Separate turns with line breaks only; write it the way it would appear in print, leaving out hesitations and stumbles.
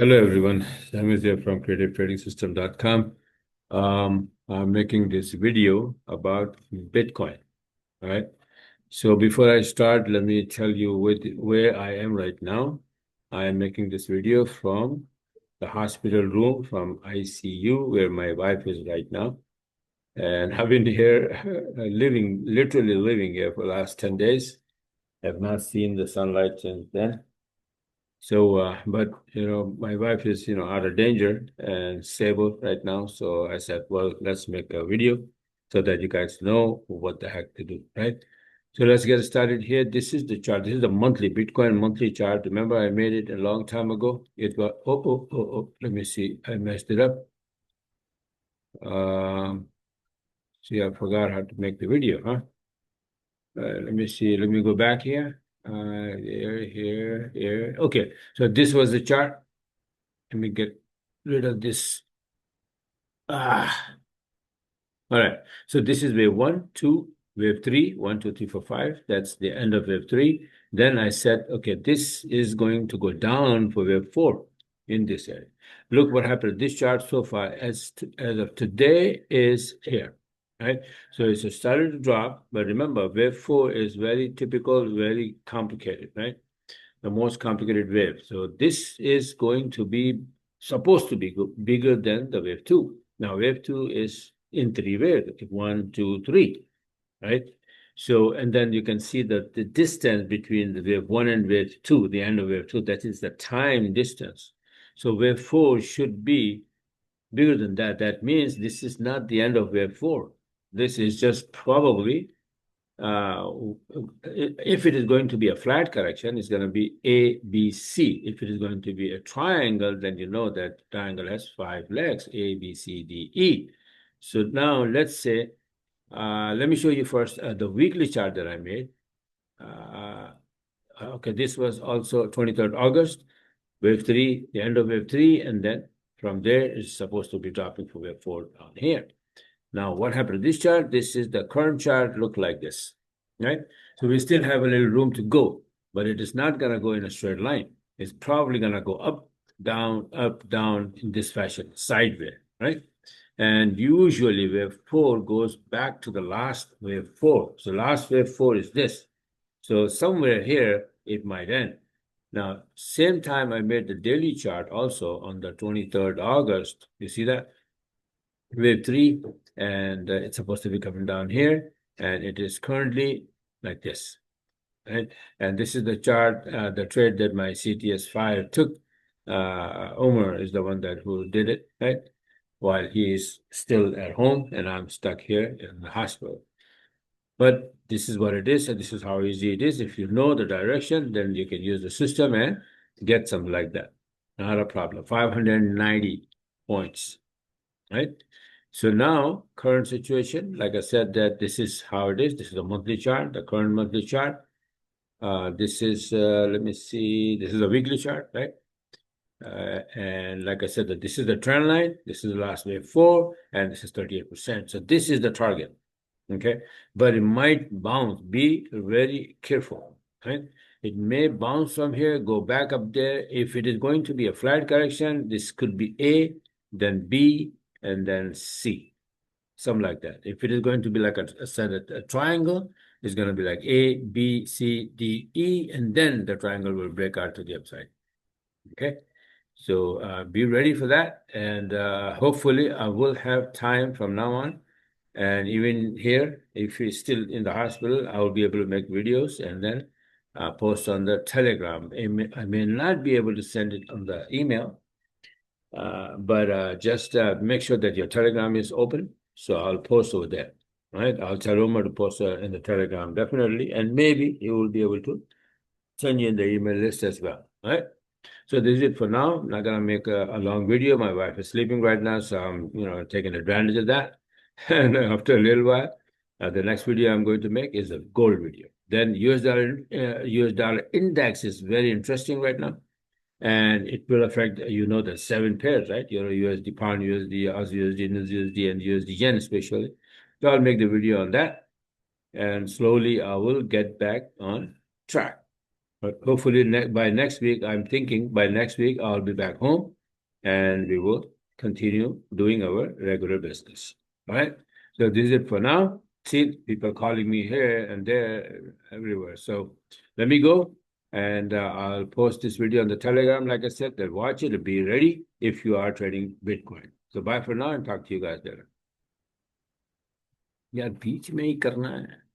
Hello everyone, Sam is here from creativetrading.com. I'm making this video about Bitcoin. All right. So before I start, let me tell you where I am right now. I am making this video from the hospital room from ICU where my wife is right now. And I've been here literally living here for the last 10 days. Have not seen the sunlight since then. So, but my wife is out of danger and stable right now. So I said, well, let's make a video so that you guys know what the heck to do, right? So let's get started here. This is the chart. This is the monthly Bitcoin monthly chart. Remember, I made it a long time ago. It was Let me see. I messed it up. Um, See, I forgot how to make the video, huh? Let me see. Let me go back here. Here. Okay. So this was the chart. Let me get rid of this. Ah, all right. So this is wave one, two, wave three, 1, 2, 3, 4, 5. That's the end of wave three. Then I said, okay, this is going to go down for wave four in this area. Look what happened. This chart so far, as of today, is here, right? So it's started to drop, but remember, wave four is very typical, very complicated, right? The most complicated wave. So this is going to be supposed to be bigger than the wave two. Now, wave two is in three waves, one, two, three, right? So, and then you can see that the distance between the wave one and wave two, the end of wave two, that is the time distance. So wave four should be bigger than that. That means this is not the end of wave four. This is just probably uh, if it is going to be a flat correction, it's going to be A, B, C. If it is going to be a triangle, then you know that triangle has 5 legs, A, B, C, D, E. So now let's say, let me show you first the weekly chart that I made. Uh, okay, this was also 23rd August, wave three, the end of wave three, and then from there it's supposed to be dropping for wave four down here. Now, what happened to this chart? This is the current chart, look like this, right? So we still have a little room to go, but it is not going to go in a straight line. It's probably going to go up, down in this fashion, sideways, right? And usually wave four goes back to the last wave four. So last wave four is this. So somewhere here, it might end. Now, same time I made the daily chart also on the 23rd August. You see that? Wave three, and it's supposed to be coming down here, and it is currently like this, right? And this is the chart, the trade that my CTS5 took. Omar is the one that who did it, right? While he is still at home, and I'm stuck here in the hospital. But this is what it is, and this is how easy it is. If you know the direction, then you can use the system and get something like that. Not a problem. 590 points, right? So now, current situation, like I said, that this is how it is. This is a monthly chart, the current monthly chart. This is, let me see, this is a weekly chart, right? And like I said, that this is the trend line, this is the last wave four, and this is 38%. So this is the target, okay? But it might bounce. Be very careful, right? It may bounce from here, go back up there. If it is going to be a flat correction, this could be A, then B, and then C, something like that. If it is going to be like a triangle, it's going to be like A, B, C, D, E, and then the triangle will break out to the upside. Okay. So be ready for that. And hopefully I will have time from now on. And even here, if you're still in the hospital, I will be able to make videos and then post on the Telegram. I may not be able to send it on the email, but just make sure that your Telegram is open. So I'll post over there, right? I'll tell Omar to post in the Telegram, definitely. And maybe he will be able to send you in the email list as well, right? So this is it for now. I'm not gonna make a long video. My wife is sleeping right now, so I'm taking advantage of that. And after a little while, the next video I'm going to make is a gold video. Then US dollar index is very interesting right now, and it will affect the 7 pairs, right? USD pound, USD, Aussie USD, NIS USD, and USD yen especially. So I'll make the video on that, and slowly I will get back on track. But hopefully by next week, I'm thinking by next week I'll be back home and we will continue doing our regular business. All right. So this is it for now. See people calling me here and there, everywhere. So let me go and I'll post this video on the Telegram. Like I said, then watch it and be ready if you are trading Bitcoin. So bye for now and talk to you guys later. यार बीच में ही करना है